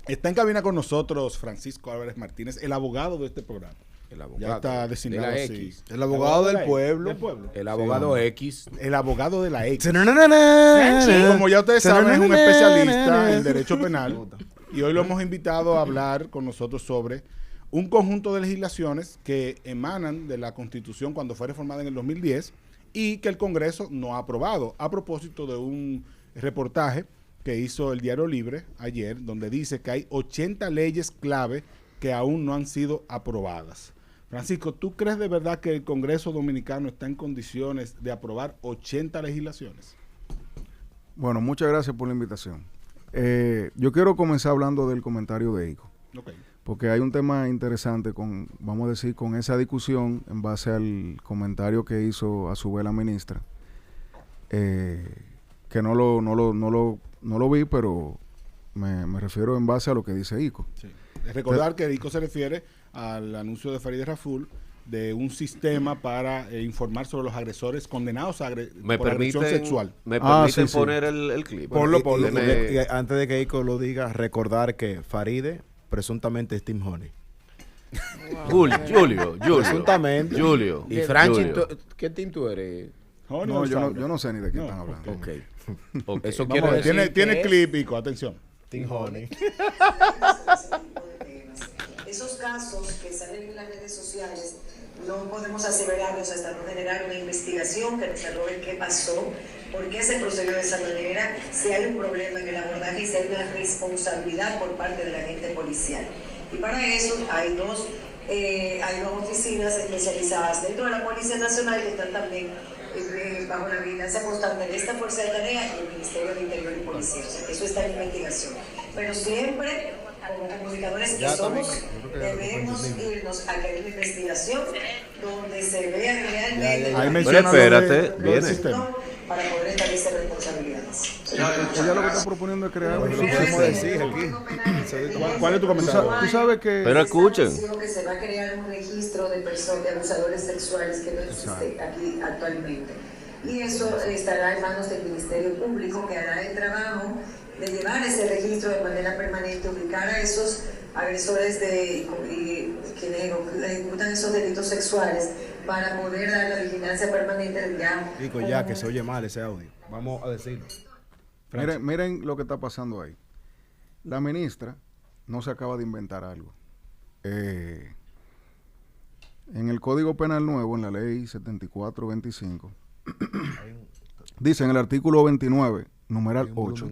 Está en cabina con nosotros Francisco Álvarez Martínez, el abogado de este programa. El abogado. Ya está designado de la así. X. El abogado del pueblo. El abogado X. El abogado de la X. Franchi. Y como ya ustedes saben, es un especialista en derecho penal. Y hoy lo hemos invitado a hablar con nosotros sobre un conjunto de legislaciones que emanan de la Constitución cuando fue reformada en el 2010 y que el Congreso no ha aprobado. A propósito de un reportaje que hizo el Diario Libre ayer, donde dice que hay 80 leyes clave que aún no han sido aprobadas. Francisco, ¿tú crees de verdad que el Congreso Dominicano está en condiciones de aprobar 80 legislaciones? Bueno, muchas gracias por la invitación. Yo quiero comenzar hablando del comentario de ICO. Okay. Porque hay un tema interesante vamos a decir, con esa discusión en base al comentario que hizo a su vez la ministra, que no lo vi, pero me refiero en base a lo que dice ICO. Sí. Recordar que ICO se refiere al anuncio de Farideh Raful de un sistema para informar sobre los agresores condenados por agresión sexual. ¿Me permiten sí. poner el clip? Ponlo. Deme- Y antes de que Ico lo diga, recordar que Farideh presuntamente es Team Honey. Julio. Presuntamente. Julio. Y Franchi, Julio. ¿qué team tú eres? No, yo no sé ni de qué están hablando. Ok. Eso Vamos a ver, quiere decir tiene que clip, Ico, atención. Team Honey. Esos casos que salen en las redes sociales no podemos aseverarlos hasta no generar una investigación que nos arroje qué pasó, por qué se procedió de esa manera, si hay un problema en el abordaje y si hay una responsabilidad por parte de la agente policial. Y para eso hay dos oficinas especializadas dentro de la Policía Nacional que están también bajo la vigilancia constante de esta Fuerza de Tarea y el Ministerio de Interior y Policía. O sea, eso está en investigación. Pero siempre, como comunicadores que somos, debemos irnos a que haya una investigación donde se vea realmente... Ahí Bueno, menciona espérate, lo del viene. sistema. para poder establecer responsabilidades. Ella lo que está proponiendo es crear un Lo podemos sistema. decir aquí. ¿Cuál es tu comentario? Tú sabes que... Pero escuchen. Que se va a crear un registro de personas, de abusadores sexuales que no existe aquí actualmente. Y eso estará en manos del Ministerio Público, que hará el trabajo de llevar ese registro de manera permanente, ubicar a esos agresores quienes ejecutan esos delitos sexuales para poder dar la vigilancia permanente ya. Digo, ya que se oye mal ese audio. Vamos a decirlo. Miren lo que está pasando ahí. La ministra no se acaba de inventar algo. En el Código Penal nuevo, en la ley 7425, dice en el artículo 29, numeral 8,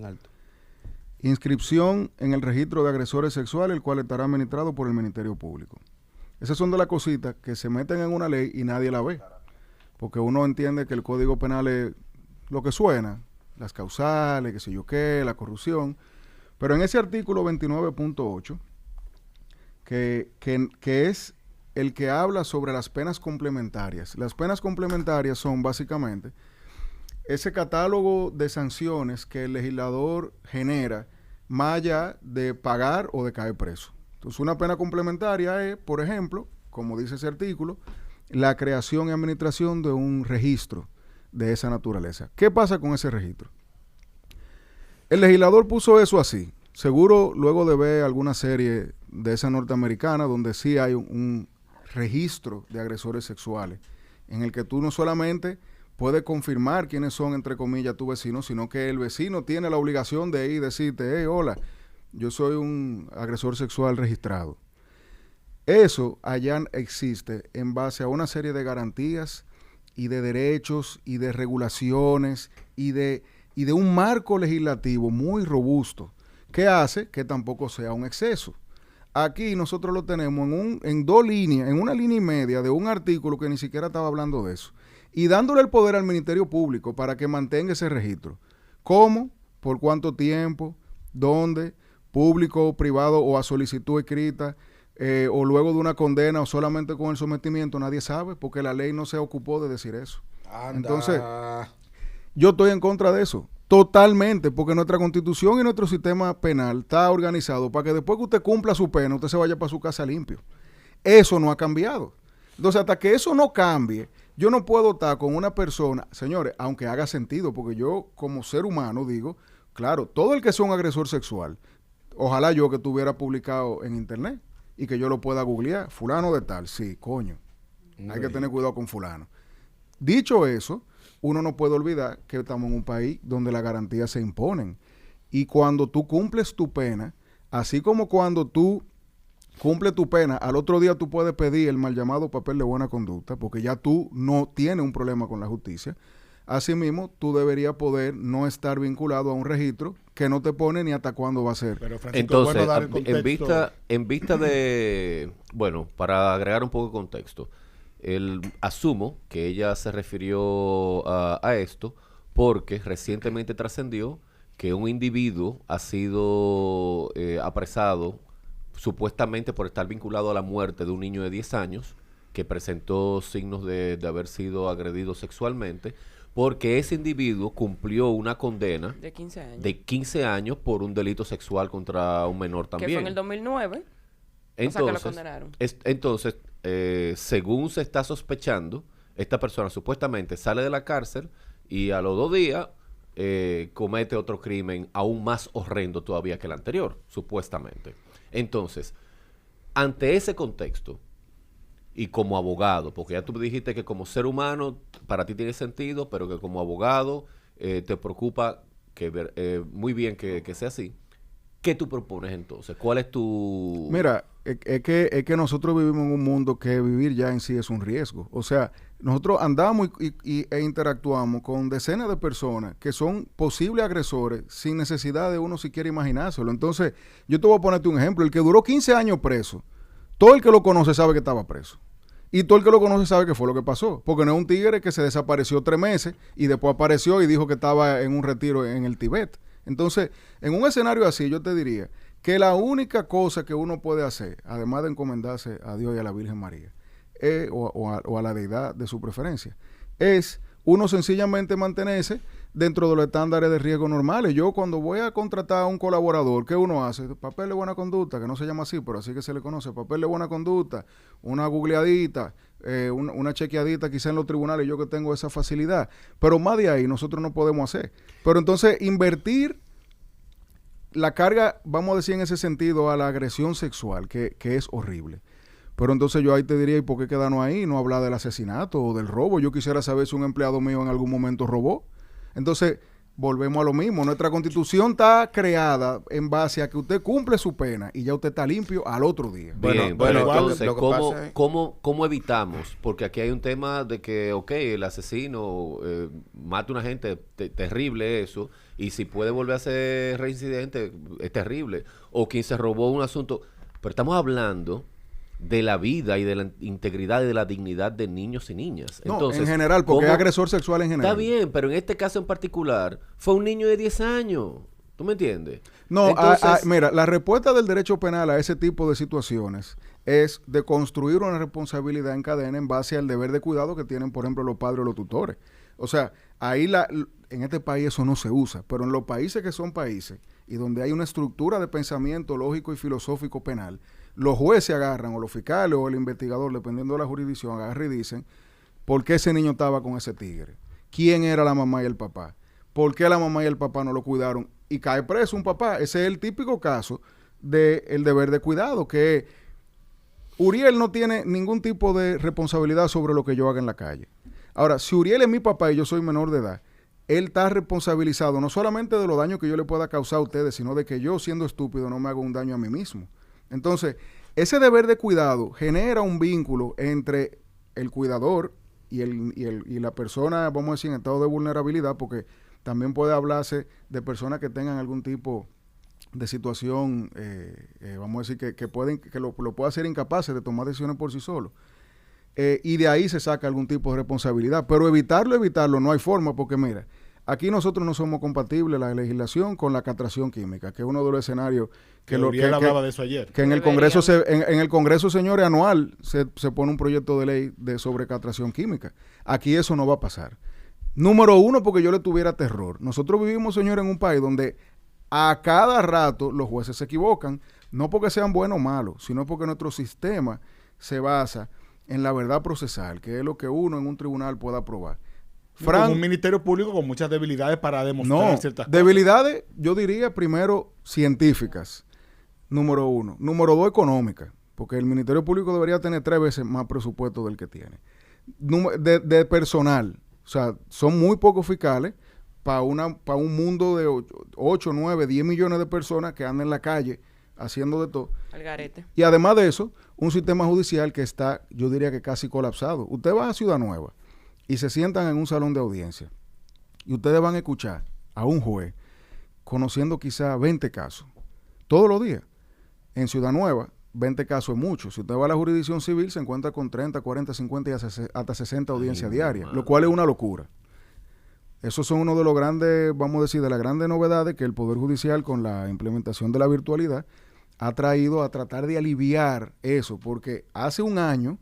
inscripción en el registro de agresores sexuales, el cual estará administrado por el Ministerio Público. Esas son de las cositas que se meten en una ley y nadie la ve. Porque uno entiende que el Código Penal es lo que suena, las causales, qué sé yo qué, la corrupción. Pero en ese artículo 29.8, que es el que habla sobre las penas complementarias. Las penas complementarias son básicamente ese catálogo de sanciones que el legislador genera más allá de pagar o de caer preso. Entonces, una pena complementaria es, por ejemplo, como dice ese artículo, la creación y administración de un registro de esa naturaleza. ¿Qué pasa con ese registro? El legislador puso eso así. Seguro luego de ver alguna serie de esa norteamericana donde sí hay un registro de agresores sexuales, en el que tú no solamente puedes confirmar quiénes son, entre comillas, tu vecino, sino que el vecino tiene la obligación de ir y decirte, hey, hola, yo soy un agresor sexual registrado. Eso allá existe en base a una serie de garantías y de derechos y de regulaciones y de un marco legislativo muy robusto que hace que tampoco sea un exceso. Aquí nosotros lo tenemos en dos líneas, en una línea y media de un artículo que ni siquiera estaba hablando de eso. Y dándole el poder al Ministerio Público para que mantenga ese registro. ¿Cómo? ¿Por cuánto tiempo? ¿Dónde? ¿Público o privado o a solicitud escrita? ¿O luego de una condena o solamente con el sometimiento? Nadie sabe porque la ley no se ocupó de decir eso. Anda. Entonces, yo estoy en contra de eso. Totalmente, porque nuestra constitución y nuestro sistema penal está organizado para que después que usted cumpla su pena, usted se vaya para su casa limpio. Eso no ha cambiado. Entonces, hasta que eso no cambie, yo no puedo estar con una persona, señores, aunque haga sentido, porque yo como ser humano digo, claro, todo el que sea un agresor sexual Ojalá yo que tuviera publicado en internet y que yo lo pueda googlear. Fulano de tal, sí, coño. Hay que tener cuidado con fulano. Dicho eso, uno no puede olvidar que estamos en un país donde las garantías se imponen. Y cuando tú cumples tu pena, así como cuando tú cumples tu pena, al otro día tú puedes pedir el mal llamado papel de buena conducta, porque ya tú no tienes un problema con la justicia. Asimismo, tú deberías poder no estar vinculado a un registro que no te pone ni hasta cuándo va a ser. Pero Francisco, Entonces, es bueno dar el contexto. en vista de, bueno, para agregar un poco de contexto, asumo que ella se refirió a esto porque recientemente trascendió que un individuo ha sido apresado supuestamente por estar vinculado a la muerte de un niño de 10 años que presentó signos de haber sido agredido sexualmente, porque ese individuo cumplió una condena de 15 años por un delito sexual contra un menor también. Que fue en el 2009. Entonces, o sea, que lo condenaron. Entonces, según se está sospechando, esta persona supuestamente sale de la cárcel y a los 2 días comete otro crimen aún más horrendo todavía que el anterior, supuestamente. Entonces, ante ese contexto, y como abogado, porque ya tú me dijiste que como ser humano para ti tiene sentido, pero que como abogado te preocupa muy bien que sea así. ¿Qué tú propones entonces? ¿Cuál es tu...? Mira, es que nosotros vivimos en un mundo que vivir ya en sí es un riesgo. O sea, nosotros andamos e interactuamos con decenas de personas que son posibles agresores sin necesidad de uno siquiera imaginárselo. Entonces, yo te voy a ponerte un ejemplo. El que duró 15 años preso, todo el que lo conoce sabe que estaba preso. Y todo el que lo conoce sabe que fue lo que pasó. Porque no es un tigre que se desapareció 3 meses y después apareció y dijo que estaba en un retiro en el Tíbet. Entonces, en un escenario así, yo te diría que la única cosa que uno puede hacer, además de encomendarse a Dios y a la Virgen María, o a la deidad de su preferencia, es uno sencillamente mantenerse dentro de los estándares de riesgo normales. Yo cuando voy a contratar a un colaborador, ¿qué uno hace? Papel de buena conducta, que no se llama así, pero así que se le conoce, papel de buena conducta, una googleadita, una chequeadita quizá en los tribunales, yo que tengo esa facilidad. Pero más de ahí nosotros no podemos hacer. Pero entonces invertir la carga, vamos a decir en ese sentido, a la agresión sexual, que es horrible. Pero entonces yo ahí te diría, ¿y por qué quedarnos ahí? No hablar del asesinato o del robo. Yo quisiera saber si un empleado mío en algún momento robó. Entonces, volvemos a lo mismo. Nuestra Constitución está creada en base a que usted cumple su pena y ya usted está limpio al otro día. Bien, Bueno, entonces, lo que pasa es- ¿cómo evitamos? Porque aquí hay un tema de que, ok, el asesino mata a una gente, terrible eso, y si puede volver a ser reincidente, es terrible. O quien se robó un asunto. Pero estamos hablando de la vida y de la integridad y de la dignidad de niños y niñas. No, Entonces, en general, porque es ¿cómo? agresor sexual en general. Está bien, pero en este caso en particular, fue un niño de 10 años. ¿Tú me entiendes? No, Entonces, mira, la respuesta del derecho penal a ese tipo de situaciones es de construir una responsabilidad en cadena en base al deber de cuidado que tienen, por ejemplo, los padres o los tutores. O sea, ahí en este país eso no se usa, pero en los países que son países y donde hay una estructura de pensamiento lógico y filosófico penal, los jueces agarran, o los fiscales, o el investigador, dependiendo de la jurisdicción, agarran y dicen, ¿por qué ese niño estaba con ese tigre? ¿Quién era la mamá y el papá? ¿Por qué la mamá y el papá no lo cuidaron? Y cae preso un papá. Ese es el típico caso del deber de cuidado, que Uriel no tiene ningún tipo de responsabilidad sobre lo que yo haga en la calle. Ahora, si Uriel es mi papá y yo soy menor de edad, él está responsabilizado no solamente de los daños que yo le pueda causar a ustedes, sino de que yo, siendo estúpido, no me hago un daño a mí mismo. Entonces, ese deber de cuidado genera un vínculo entre el cuidador y la persona, vamos a decir, en estado de vulnerabilidad, porque también puede hablarse de personas que tengan algún tipo de situación, vamos a decir, que lo pueda hacer incapaces de tomar decisiones por sí solo. Y de ahí se saca algún tipo de responsabilidad. Pero evitarlo, no hay forma, porque mira, aquí nosotros no somos compatibles, la legislación, con la castración química, que es uno de los escenarios que Uriel hablaba de eso ayer. Que en el Congreso, en el Congreso, señores, anual, se pone un proyecto de ley sobre castración química. Aquí eso no va a pasar. Número uno, porque yo le tuviera terror. Nosotros vivimos, señores, en un país donde a cada rato los jueces se equivocan, no porque sean buenos o malos, sino porque nuestro sistema se basa en la verdad procesal, que es lo que uno en un tribunal pueda probar. Con un ministerio público con muchas debilidades para demostrar ciertas cosas. Debilidades, yo diría primero científicas. Número 1. Número 2, económica, porque el Ministerio Público debería tener 3 veces más presupuesto del que tiene. De personal, o sea, son muy pocos fiscales para un mundo de 8, 9, 10 millones de personas que andan en la calle haciendo de todo. Al garete. Y además de eso, un sistema judicial que está, yo diría que casi colapsado. Usted va a Ciudad Nueva y se sientan en un salón de audiencia y ustedes van a escuchar a un juez conociendo quizá 20 casos todos los días. En Ciudad Nueva, 20 casos es mucho. Si usted va a la jurisdicción civil, se encuentra con 30, 40, 50 y hasta 60 audiencias diarias, lo cual es una locura. Esos son uno de los grandes, vamos a decir, de las grandes novedades que el Poder Judicial con la implementación de la virtualidad ha traído a tratar de aliviar eso, porque hace un año,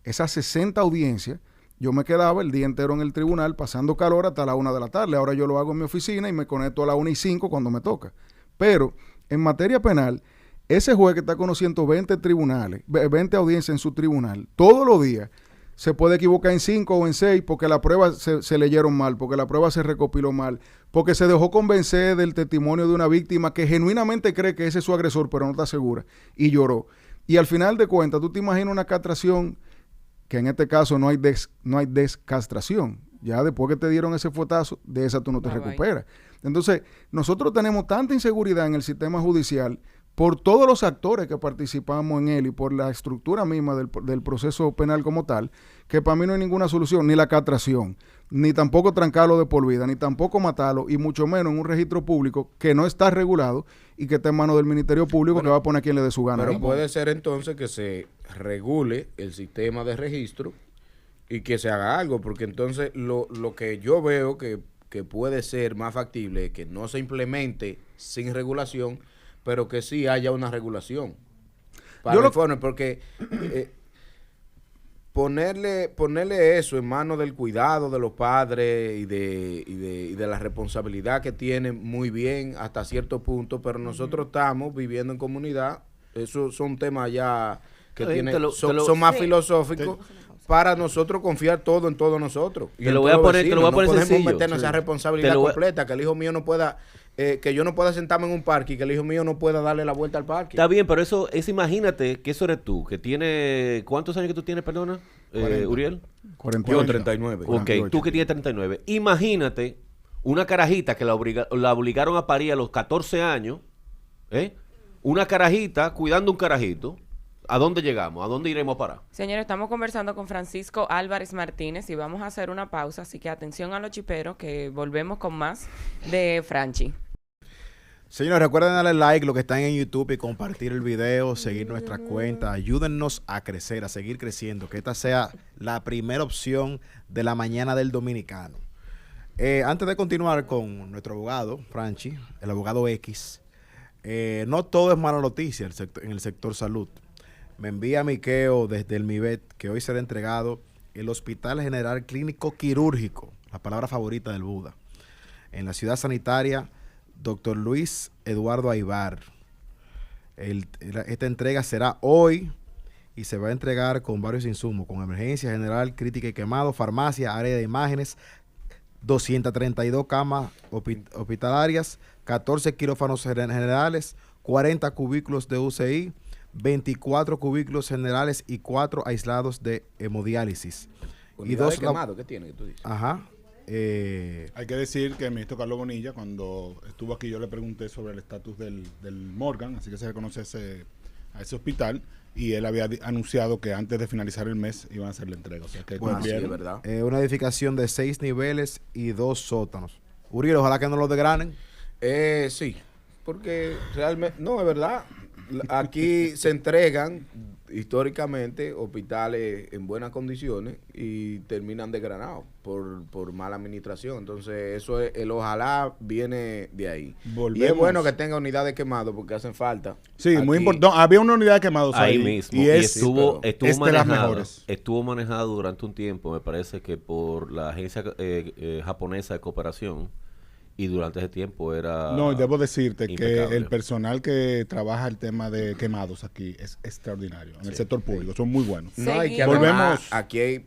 esas 60 audiencias, yo me quedaba el día entero en el tribunal pasando calor hasta la 1 de la tarde. Ahora yo lo hago en mi oficina y me conecto a la 1:05 cuando me toca. Pero en materia penal, ese juez que está con los 120 tribunales, 20 audiencias en su tribunal, todos los días, se puede equivocar en 5 o en 6 porque la prueba se leyeron mal, porque la prueba se recopiló mal, porque se dejó convencer del testimonio de una víctima que genuinamente cree que ese es su agresor, pero no está segura, y lloró. Y al final de cuentas, tú te imaginas una castración, que en este caso no hay descastración. Ya después que te dieron ese fuetazo, de esa tú no te recuperas. Entonces, nosotros tenemos tanta inseguridad en el sistema judicial por todos los actores que participamos en él y por la estructura misma del proceso penal como tal, que para mí no hay ninguna solución, ni la castración, ni tampoco trancarlo de por vida, ni tampoco matarlo, y mucho menos en un registro público que no está regulado y que está en manos del Ministerio Público, que va a poner a quien le dé su gana. Pero puede ser entonces que se regule el sistema de registro y que se haga algo, porque entonces lo que yo veo que puede ser más factible es que no se implemente sin regulación, pero que sí haya una regulación para el informe, porque ponerle eso en manos del cuidado de los padres y de la responsabilidad que tienen, muy bien hasta cierto punto, pero nosotros estamos viviendo en comunidad. Esos son temas ya que son más filosóficos. Para nosotros confiar todo en todos nosotros. Te lo voy a poner no podemos sencillo. meternos esa responsabilidad completa, que el hijo mío no pueda, que yo no pueda sentarme en un parque y que el hijo mío no pueda darle la vuelta al parque. Está bien, pero eso imagínate que eso eres tú, que tiene, ¿cuántos años que tú tienes, perdona, Uriel? 48. Yo 39. Ok, 48. tú que tienes 39. Imagínate una carajita que la obligaron a parir a los 14 años, una carajita cuidando un carajito. ¿A dónde llegamos? ¿A dónde iremos a parar? Señores, estamos conversando con Francisco Álvarez Martínez y vamos a hacer una pausa, así que atención a los chiperos que volvemos con más de Franchi. Señores, recuerden darle like lo que están en YouTube y compartir el video, seguir nuestra cuenta, ayúdennos a crecer, a seguir creciendo, que esta sea la primera opción de la mañana del dominicano. Antes de continuar con nuestro abogado, Franchi, el abogado X, no todo es mala noticia en el sector salud. Me envía Miqueo desde el MIBET que hoy será entregado el Hospital General Clínico Quirúrgico, la palabra favorita del Buda, en la ciudad sanitaria Dr. Luis Eduardo Aybar. Esta entrega será hoy y se va a entregar con varios insumos, con emergencia general, crítica y quemado, farmacia, área de imágenes, 232 camas hospitalarias, 14 quirófanos generales, 40 cubículos de UCI, 24 cubículos generales y 4 aislados de hemodiálisis. Y 2 quemados, ¿qué tiene que tú dices? Ajá. Hay que decir que el ministro Carlos Bonilla, cuando estuvo aquí, yo le pregunté sobre el estatus del Morgan, así que se reconoce a ese hospital, y él había anunciado que antes de finalizar el mes iban a hacer la entrega. O sea que bueno, sí, es verdad. Una edificación de 6 niveles y 2 sótanos. Uriel, ojalá que no lo desgranen. Sí, porque realmente, no, es verdad. Aquí se entregan históricamente hospitales en buenas condiciones y terminan desgranados por mala administración. Entonces eso es, el ojalá viene de ahí. Volvemos. Y es bueno que tenga unidades quemadas porque hacen falta. Sí, aquí, muy importante. Había una unidad de quemados ahí mismo. Y estuvo de las manejado. mejores. Estuvo manejado durante un tiempo, me parece que por la agencia japonesa de cooperación. Y durante ese tiempo era... No, debo decirte impecable. que el personal que trabaja el tema de quemados aquí es extraordinario. En el sector público, son muy buenos. No, hay que Volvemos. aquí hay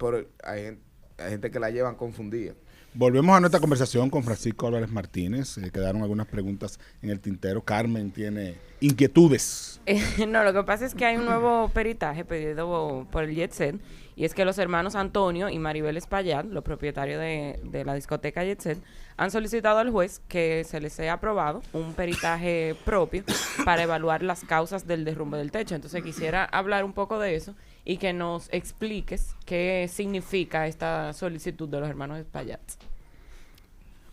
gente que la llevan confundida. Volvemos a nuestra conversación con Francisco Álvarez Martínez. Quedaron algunas preguntas en el tintero. Carmen tiene inquietudes. No, lo que pasa es que hay un nuevo peritaje pedido por el Jet Set, y es que los hermanos Antonio y Maribel Espaillat, los propietarios de la discoteca Jet Set, han solicitado al juez que se les sea aprobado un peritaje propio para evaluar las causas del derrumbe del techo. Entonces quisiera hablar un poco de eso y que nos expliques qué significa esta solicitud de los hermanos Espaillat.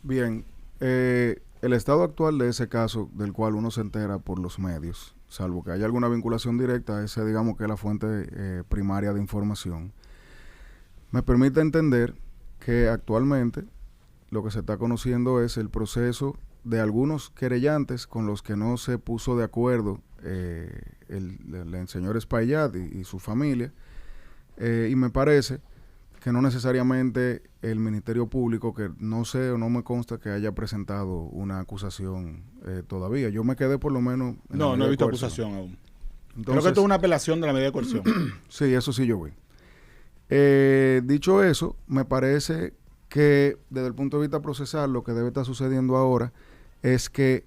Bien, el estado actual de ese caso, del cual uno se entera por los medios, salvo que haya alguna vinculación directa, ese digamos que es la fuente primaria de información, me permite entender que actualmente lo que se está conociendo es el proceso de algunos querellantes con los que no se puso de acuerdo el señor Espaillat y su familia, y me parece que no necesariamente el Ministerio Público, que no sé o no me consta que haya presentado una acusación todavía. Yo me quedé por lo menos... No he visto acusación aún. Entonces, creo que esto es una apelación de la medida de coerción. Sí, eso sí yo vi. Dicho eso, me parece que desde el punto de vista procesal lo que debe estar sucediendo ahora es que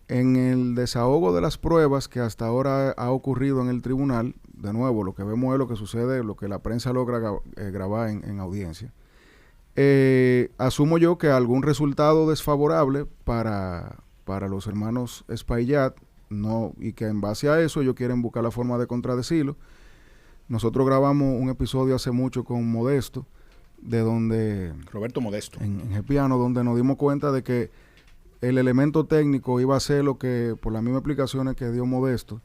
en el desahogo de las pruebas que hasta ahora ha ocurrido en el tribunal, de nuevo, lo que vemos es lo que sucede, lo que la prensa logra grabar en audiencia. Asumo yo que algún resultado desfavorable para los hermanos Espaillat, no, y que en base a eso ellos quieren buscar la forma de contradecirlo. Nosotros grabamos un episodio hace mucho con Modesto, de donde... Roberto Modesto. En Gepiano, donde nos dimos cuenta de que el elemento técnico iba a ser lo que, por las mismas explicaciones que dio Modesto,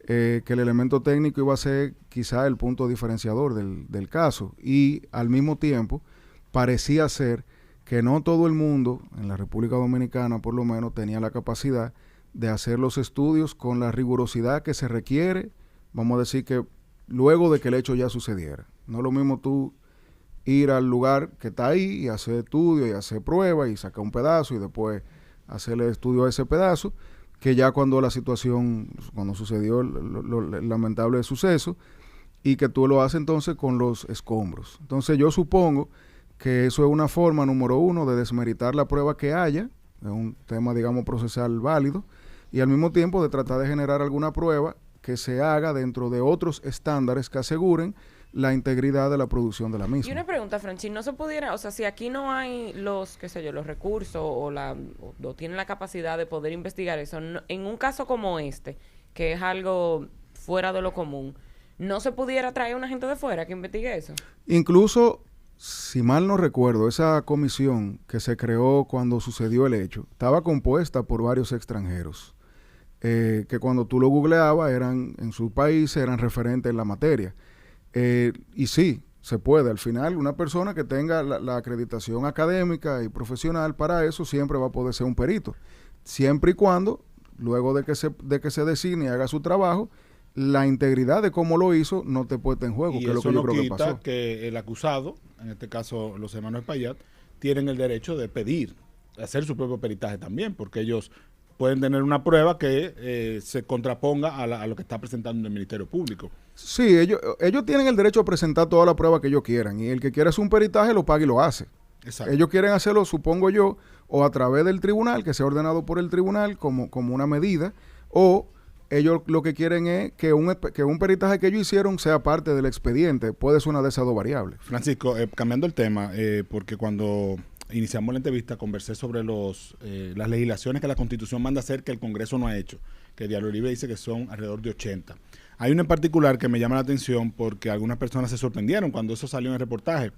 que el elemento técnico iba a ser quizá el punto diferenciador del caso, y al mismo tiempo parecía ser que no todo el mundo, en la República Dominicana por lo menos, tenía la capacidad de hacer los estudios con la rigurosidad que se requiere, vamos a decir que luego de que el hecho ya sucediera. No es lo mismo tú ir al lugar que está ahí y hacer estudios y hacer pruebas y sacar un pedazo y después hacerle estudio a ese pedazo, que ya cuando la situación, cuando sucedió el lamentable suceso, y que tú lo haces entonces con los escombros. Entonces yo supongo que eso es una forma, número uno, de desmeritar la prueba que haya, es un tema, digamos, procesal válido, y al mismo tiempo de tratar de generar alguna prueba que se haga dentro de otros estándares que aseguren la integridad de la producción de la misma. Y una pregunta, Franchi, ¿no se pudiera, o sea, si aquí no hay los, qué sé yo, los recursos o tienen la capacidad de poder investigar eso, en un caso como este, que es algo fuera de lo común, ¿no se pudiera traer una gente de fuera que investigue eso? Incluso, si mal no recuerdo, esa comisión que se creó cuando sucedió el hecho, estaba compuesta por varios extranjeros, que cuando tú lo googleabas eran en su país, eran referentes en la materia. Y sí, se puede. Al final, una persona que tenga la acreditación académica y profesional para eso siempre va a poder ser un perito. Siempre y cuando, luego de que se designe y haga su trabajo, la integridad de cómo lo hizo no te puesta en juego, y que es lo que yo creo que pasó. Que el acusado, en este caso los hermanos Espaillat, tienen el derecho de pedir, hacer su propio peritaje también, porque ellos pueden tener una prueba que se contraponga a lo que está presentando el Ministerio Público. Sí, ellos tienen el derecho a presentar toda la prueba que ellos quieran, y el que quiera hacer un peritaje lo paga y lo hace. Exacto. Ellos quieren hacerlo, supongo yo, o a través del tribunal, que sea ordenado por el tribunal como una medida, o ellos lo que quieren es que un peritaje que ellos hicieron sea parte del expediente. Puede ser una de esas dos variables. Francisco, cambiando el tema, porque cuando iniciamos la entrevista conversé sobre las legislaciones que la Constitución manda hacer que el Congreso no ha hecho, que Diario Libre dice que son alrededor de 80. Hay una en particular que me llama la atención porque algunas personas se sorprendieron cuando eso salió en el reportaje,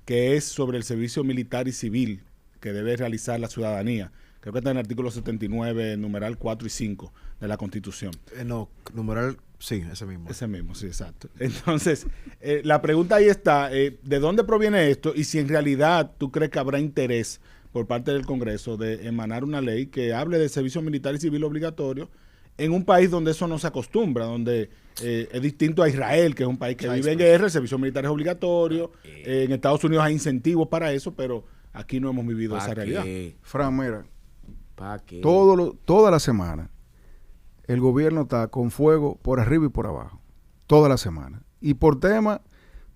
que es sobre el servicio militar y civil que debe realizar la ciudadanía. Creo que está en el artículo 79, numeral 4 y 5 de la Constitución. No, numeral, sí, ese mismo. Ese mismo, sí, exacto. Entonces, la pregunta ahí está, ¿de dónde proviene esto? Y si en realidad tú crees que habrá interés por parte del Congreso de emanar una ley que hable de servicio militar y civil obligatorio en un país donde eso no se acostumbra, donde es distinto a Israel, que es un país que vive en guerra, el servicio militar es obligatorio, en Estados Unidos hay incentivos para eso, pero aquí no hemos vivido esa realidad. Fran, mira, toda la semana el gobierno está con fuego por arriba y por abajo, toda la semana, y por temas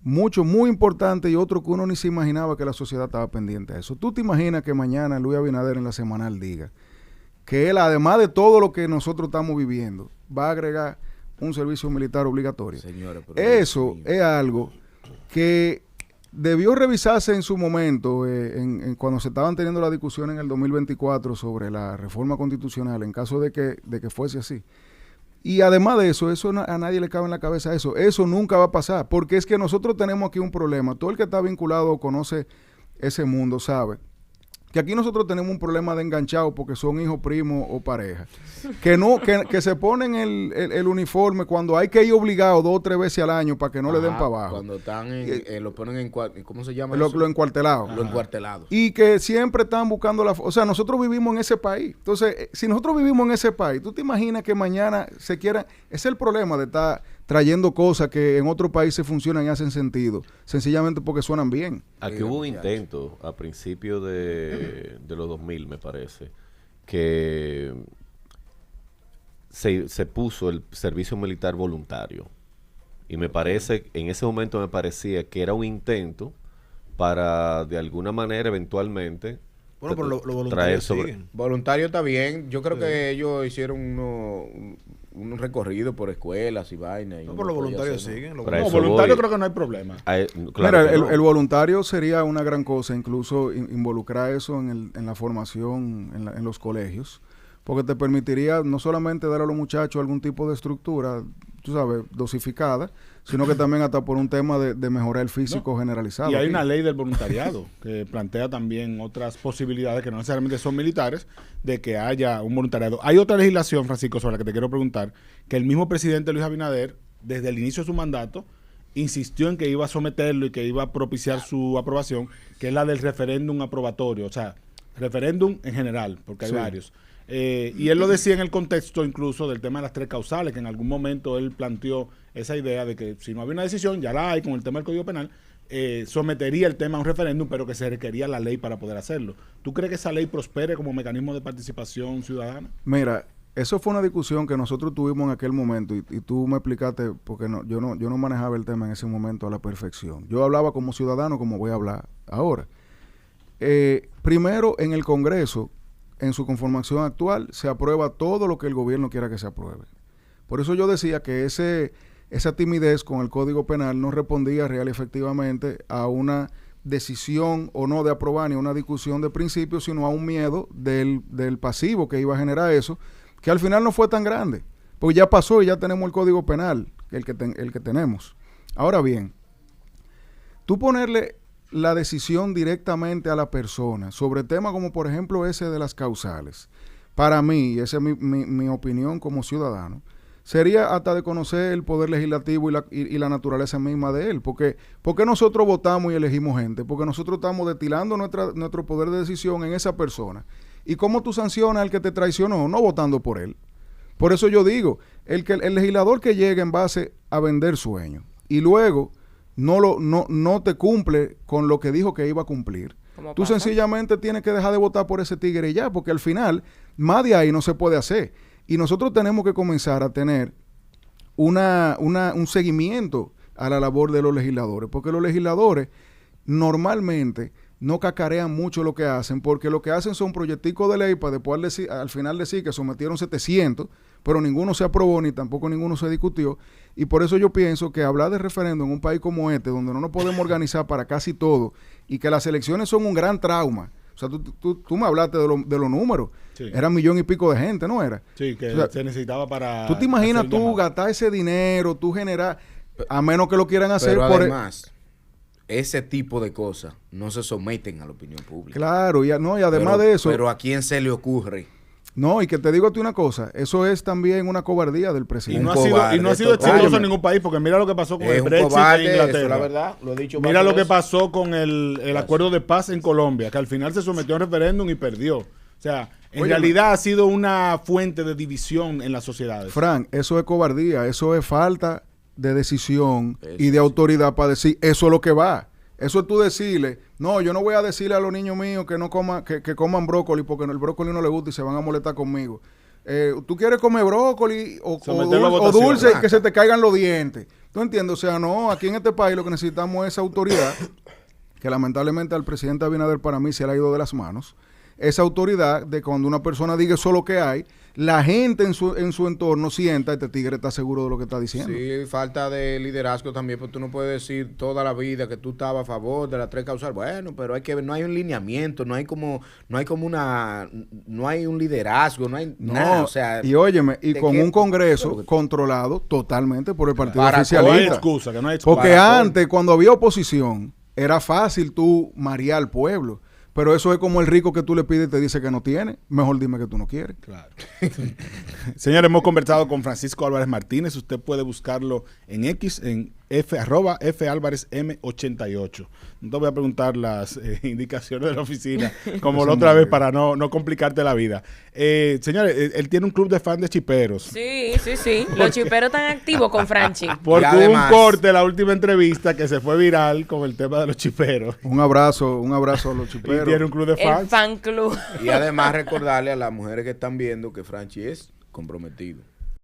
mucho, muy importantes y otros que uno ni se imaginaba que la sociedad estaba pendiente a eso. ¿Tú te imaginas que mañana Luis Abinader en la semanal diga que él, además de todo lo que nosotros estamos viviendo, va a agregar un servicio militar obligatorio. Señores, pero Eso es algo que debió revisarse en su momento, cuando se estaban teniendo la discusión en el 2024 sobre la reforma constitucional, en caso de que fuese así. Y además de eso, a nadie le cabe en la cabeza eso. Eso nunca va a pasar, porque es que nosotros tenemos aquí un problema. Todo el que está vinculado o conoce ese mundo sabe que aquí nosotros tenemos un problema de enganchados porque son hijos, primos o pareja. Que se ponen el uniforme cuando hay que ir obligado 2 o 3 veces al año para que no le den para abajo. Cuando están lo ponen en ¿cómo se llama Lo eso? encuartelado. Lo encuartelado. Y que siempre están buscando o sea, nosotros vivimos en ese país. Entonces, si nosotros vivimos en ese país, ¿tú te imaginas que mañana se quieran? Ese es el problema de estar trayendo cosas que en otros países funcionan y hacen sentido, sencillamente porque suenan bien. Aquí hubo un intento a principios de los 2000, me parece, que se puso el servicio militar voluntario. Y me parece, en ese momento me parecía que era un intento para, de alguna manera, eventualmente, Bueno, pero los traer voluntarios sobre... siguen. Voluntario está bien. Yo creo que ellos hicieron un recorrido por escuelas y vainas. No, pero los voluntarios siguen. Para No, eso voluntario voy. creo que no hay problema. Claro Mira, que no. el voluntario sería una gran cosa, incluso involucrar eso en la formación en los colegios, porque te permitiría no solamente dar a los muchachos algún tipo de estructura, tú sabes, dosificada, sino que también hasta por un tema de mejorar el físico generalizado. Y hay aquí. una ley del voluntariado que plantea también otras posibilidades que no necesariamente son militares de que haya un voluntariado. Hay otra legislación, Francisco, sobre la que te quiero preguntar, que el mismo presidente Luis Abinader, desde el inicio de su mandato, insistió en que iba a someterlo y que iba a propiciar su aprobación, que es la del referéndum aprobatorio, o sea, referéndum en general, porque hay varios. Y él lo decía en el contexto incluso del tema de las 3 causales, que en algún momento él planteó esa idea de que si no había una decisión, ya la hay con el tema del Código Penal, sometería el tema a un referéndum, pero que se requería la ley para poder hacerlo. ¿Tú crees que esa ley prospere como mecanismo de participación ciudadana? Mira, eso fue una discusión que nosotros tuvimos en aquel momento y tú me explicaste, porque yo no manejaba el tema en ese momento a la perfección. Yo hablaba como ciudadano, como voy a hablar ahora. Primero, en el Congreso, en su conformación actual, se aprueba todo lo que el gobierno quiera que se apruebe. Por eso yo decía que esa timidez con el Código Penal no respondía real y efectivamente a una decisión o no de aprobar ni a una discusión de principios, sino a un miedo del pasivo que iba a generar eso, que al final no fue tan grande, porque ya pasó y ya tenemos el Código Penal, el que tenemos. Ahora bien, tú ponerle la decisión directamente a la persona sobre temas como por ejemplo ese de las causales, para mí, y esa es mi opinión como ciudadano, sería hasta de conocer el poder legislativo y la naturaleza misma de él. Porque nosotros votamos y elegimos gente, porque nosotros estamos destilando nuestro poder de decisión en esa persona. ¿Y cómo tú sancionas al que te traicionó? No votando por él. Por eso yo digo, el legislador que llega en base a vender sueños y luego no te cumple con lo que dijo que iba a cumplir, tú sencillamente tienes que dejar de votar por ese tigre y ya, porque al final, más de ahí no se puede hacer. Y nosotros tenemos que comenzar a tener un seguimiento a la labor de los legisladores, porque los legisladores normalmente no cacarean mucho lo que hacen, porque lo que hacen son proyecticos de ley para después al final decir que sometieron 700, pero ninguno se aprobó ni tampoco ninguno se discutió. Y por eso yo pienso que hablar de referéndum en un país como este, donde no nos podemos organizar para casi todo, y que las elecciones son un gran trauma. O sea, tú me hablaste de los números. Sí. Era 1 millón y pico de gente, ¿no era? Sí, que se necesitaba para... ¿Tú te imaginas tú gastar ese dinero, tú generar, a menos que lo quieran hacer pero por... además, ese tipo de cosas no se someten a la opinión pública. Claro, y además de eso... Pero ¿a quién se le ocurre? No, y que te digo a ti una cosa, eso es también una cobardía del presidente. Y no ha sido exitoso en ningún país, porque mira lo que pasó con el Brexit en Inglaterra. Eso, la verdad, lo he dicho. Mira lo que pasó con el acuerdo de paz en Colombia, que al final se sometió a un referéndum y perdió. O sea, en realidad ha sido una fuente de división en las sociedades. Frank, eso es cobardía, eso es falta de decisión y de autoridad para decir, eso es lo que va. Eso es tú decirle, no, yo no voy a decirle a los niños míos que no coman, que coman brócoli porque el brócoli no les gusta y se van a molestar conmigo. Tú quieres comer brócoli o dulce y que se te caigan los dientes. ¿Tú entiendes? O sea, no, aquí en este país lo que necesitamos es autoridad, que lamentablemente al presidente Abinader para mí se le ha ido de las manos. esa autoridad de cuando una persona diga eso es lo que hay, la gente en su entorno sienta, este tigre está seguro de lo que está diciendo. Sí, falta de liderazgo también, porque tú no puedes decir toda la vida que tú estabas a favor de las 3 causales. Bueno, pero hay que ver, no hay un lineamiento, no hay un liderazgo, no hay nada, o sea, y óyeme, y con qué? un Congreso controlado totalmente por el partido Para No hay oficialista. excusa, que no hay excusa. Porque Para antes, cuando había oposición, era fácil tú marear al pueblo. Pero eso es como el rico que tú le pides y te dice que no tiene. Mejor dime que tú no quieres. Claro. Señores, hemos conversado con Francisco Álvarez Martínez. Usted puede buscarlo en X, en @FAlvarezM88. No te voy a preguntar las indicaciones de la oficina, como la otra vez, para no complicarte la vida. Señores, él tiene un club de fans de chiperos. Sí. Los chiperos están activos con Franchi. Porque Y hubo un además- corte, la última entrevista, que se fue viral con el tema de los chiperos. Un abrazo a los Y chiperos. tiene un club de El fans. fan club. y además recordarle a las mujeres que están viendo que Franchi es comprometido.